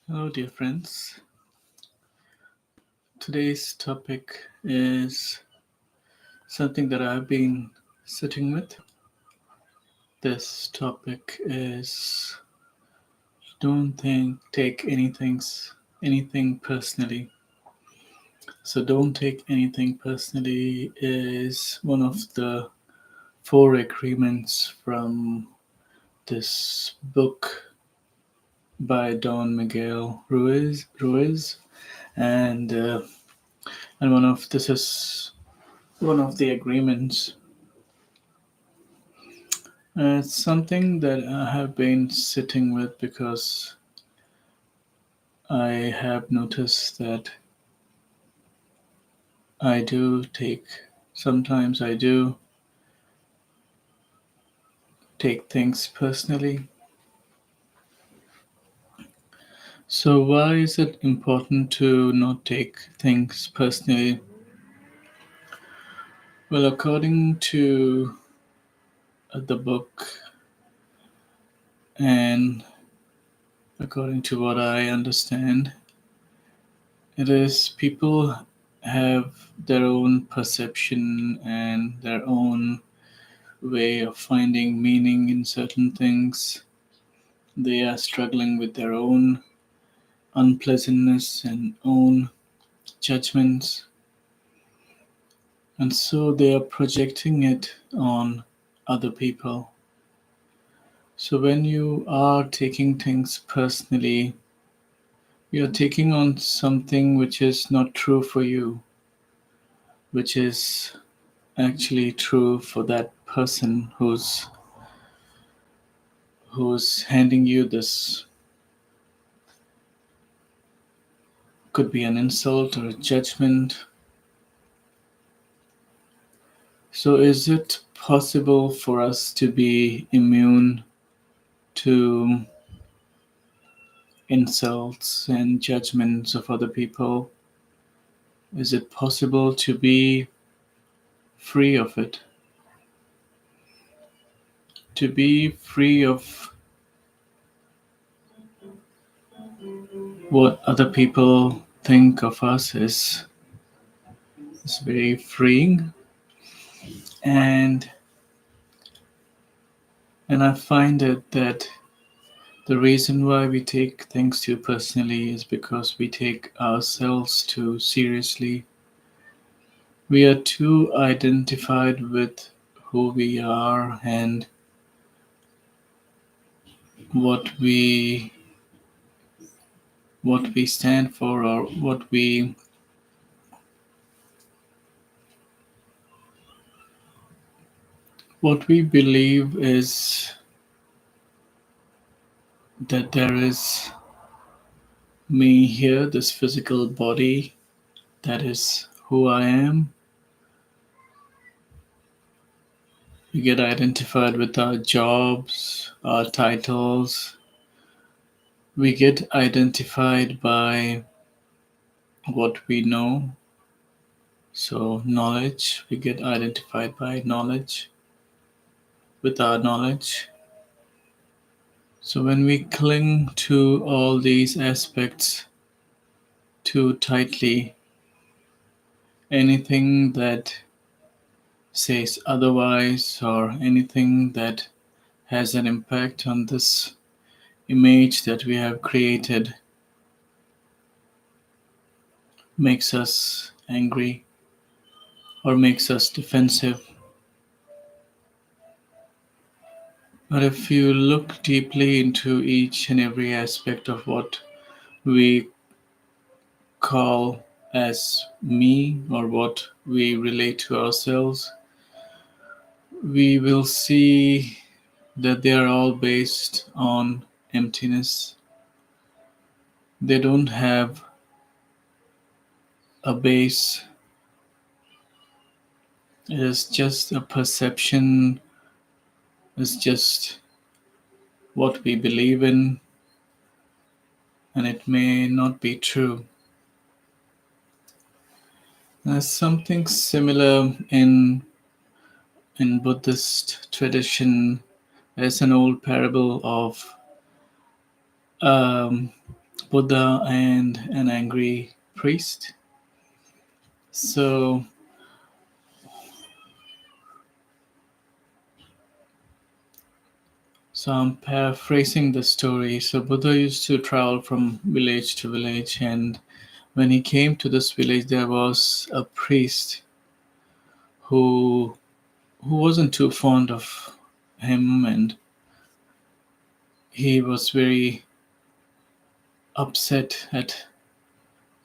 Hello, dear friends. Today's topic is something that I've been sitting with. This topic is don't take anything personally. So don't take anything personally is one of the four agreements from this book by Don Miguel Ruiz, and one of this is one of the agreements. It's something that I have been sitting with because I have noticed that I do take, sometimes I do take things personally. So, why is it important to not take things personally? Well, according to the book and according to what I understand, it is people have their own perception and their own way of finding meaning in certain things. They are struggling with their own unpleasantness and own judgments, and so they are projecting it on other people. So when you are taking things personally, you're taking on something which is not true for you, which is actually true for that person who's handing you this. Could be an insult or a judgment. So, is it possible for us to be immune to insults and judgments of other people? Is it possible to be free of it? To be free of what other people think of us is very freeing. And I find it that the reason why we take things too personally is because we take ourselves too seriously. We are too identified with who we are and what we what we stand for, or what we believe is that there is me here, this physical body, that is who I am. We get identified with our jobs, our titles. We get identified by what we know. So, knowledge, we get identified by knowledge, with our knowledge. So, when we cling to all these aspects too tightly, anything that says otherwise or anything that has an impact on this image that we have created makes us angry or makes us defensive. But if you look deeply into each and every aspect of what we call as me or what we relate to ourselves, we will see that they are all based on emptiness. They don't have a base. It is just a perception, it's just what we believe in, and it may not be true. There's something similar in Buddhist tradition. There's an old parable of um, Buddha and an angry priest. So, so I'm paraphrasing the story. So Buddha used to travel from village to village, and when he came to this village, there was a priest who wasn't too fond of him, and he was very upset at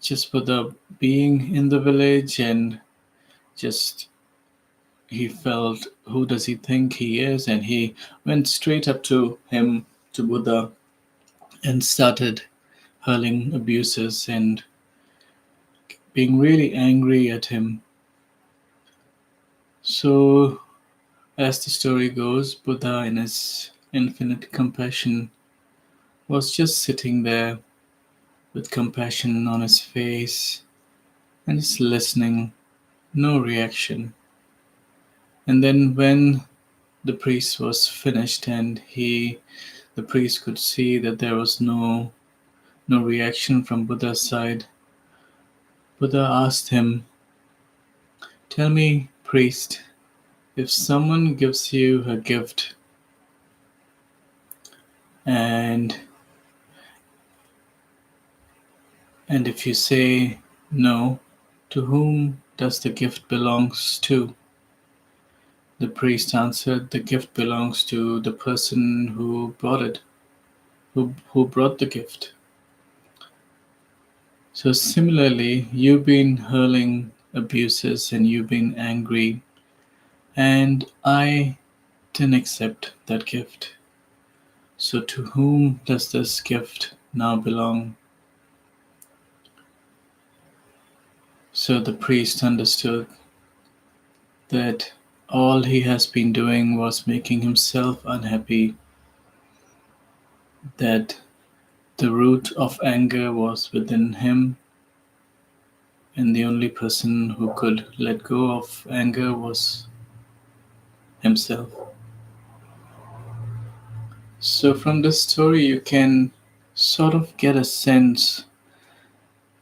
just Buddha being in the village, and just he felt, who does he think he is? And he went straight up to him, to Buddha, and started hurling abuses and being really angry at him. So, as the story goes, Buddha, in his infinite compassion, was just sitting there with compassion on his face and just listening, no reaction. And then, when the priest was finished and the priest could see that there was no reaction from Buddha's side, Buddha asked him, "Tell me, priest, if someone gives you a gift and if you say no, to whom does the gift belongs to?" The priest answered, "The gift belongs to the person who brought it, who brought the gift." So similarly, you've been hurling abuses and you've been angry, and I didn't accept that gift. So to whom does this gift now belong? So the priest understood that all he has been doing was making himself unhappy, that the root of anger was within him, and the only person who could let go of anger was himself. So, from this story, you can sort of get a sense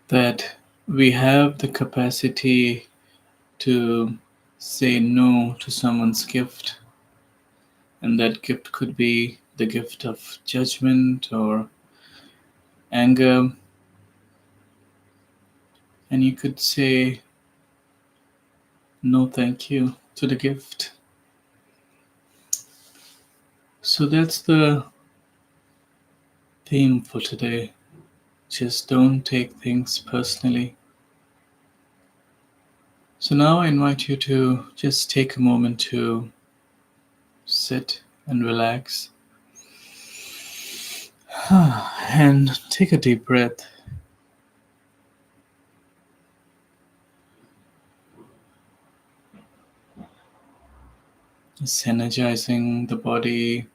that we have the capacity to say no to someone's gift, and that gift could be the gift of judgment or anger, and you could say no thank you to the gift. So that's the theme for today. Just don't take things personally. So now I invite you to just take a moment to sit and relax and take a deep breath. It's energizing the body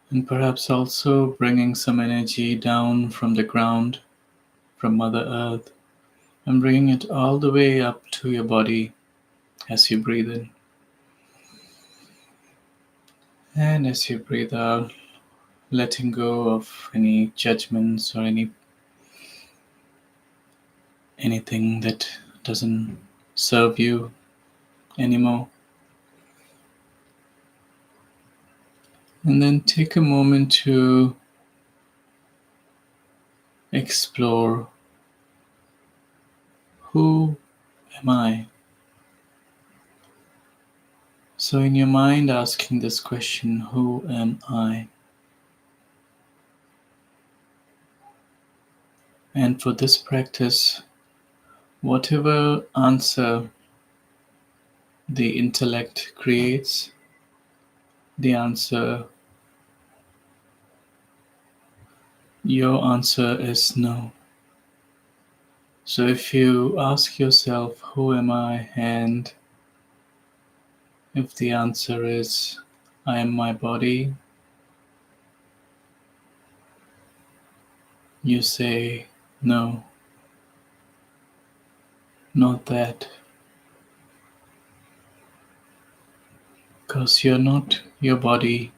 and perhaps also bringing some energy down from the ground, from Mother Earth, and bringing it all the way up to your body as you breathe in. And as you breathe out, letting go of any judgments or anything that doesn't serve you anymore. And then take a moment to explore, who am I? So, in your mind, asking this question, who am I? And for this practice, whatever answer the intellect creates, the answer, your answer is no. So, if you ask yourself, who am I? And if the answer is, I am my body, you say, no, not that. Because you're not your body,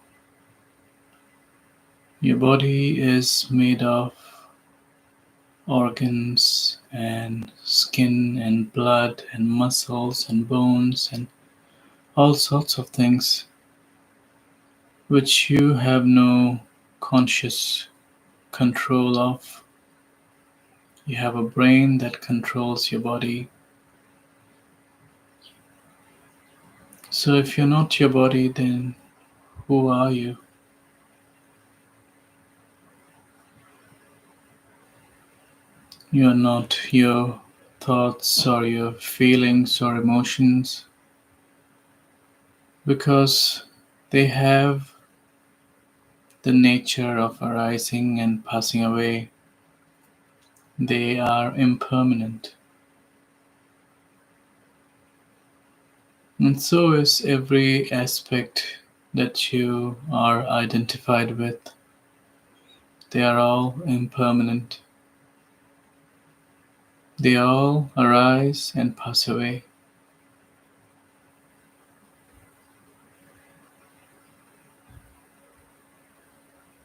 Your body is made of organs and skin and blood and muscles and bones and all sorts of things which you have no conscious control of. You have a brain that controls your body. So if you're not your body, then who are you? You're not your thoughts or your feelings or emotions because they have the nature of arising and passing away. They are impermanent. And so is every aspect that you are identified with. They are all impermanent. They all arise and pass away.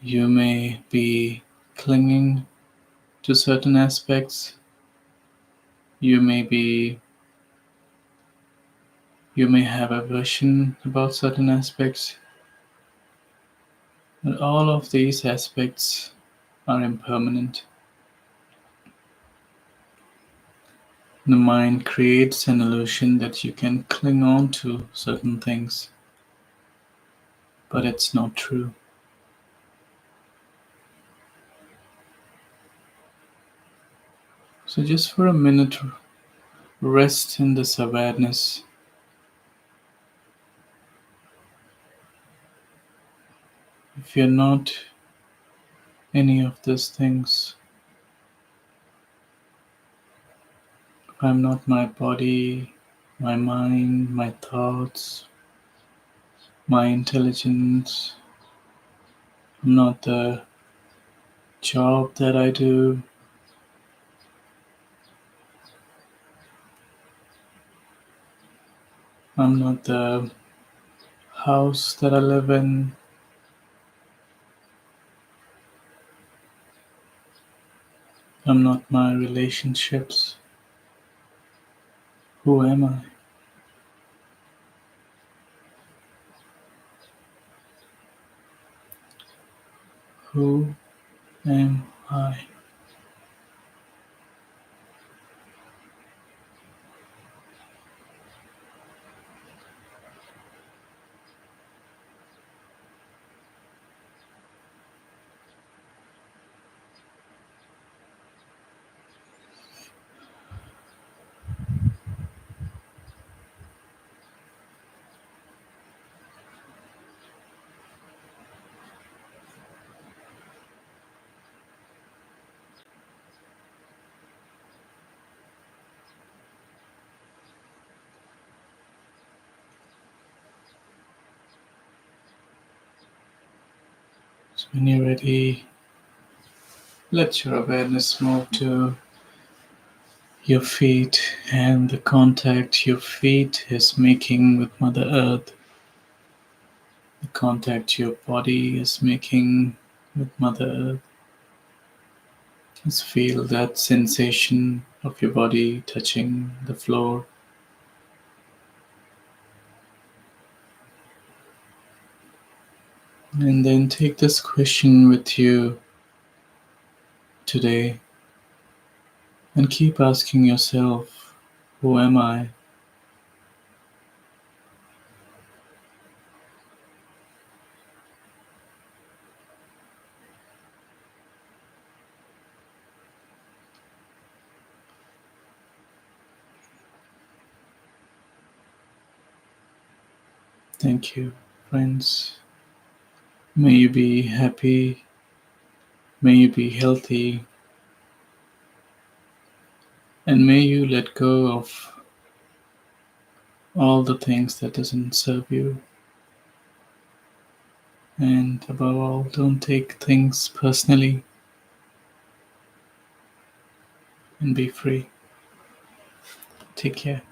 You may be clinging to certain aspects. You may be you may have aversion about certain aspects. But all of these aspects are impermanent. The mind creates an illusion that you can cling on to certain things, but it's not true. So just for a minute, rest in this awareness. If you're not any of these things, if I'm not my body, my mind, my thoughts, my intelligence, I'm not the job that I do, I'm not the house that I live in, I'm not my relationships. Who am I? Who am I? So when you're ready, let your awareness move to your feet and the contact your feet is making with Mother Earth, the contact your body is making with Mother Earth. Just feel that sensation of your body touching the floor. And then take this question with you today and keep asking yourself, who am I? Thank you, friends. May you be happy, may you be healthy, and may you let go of all the things that doesn't serve you. And above all, don't take things personally and be free. Take care.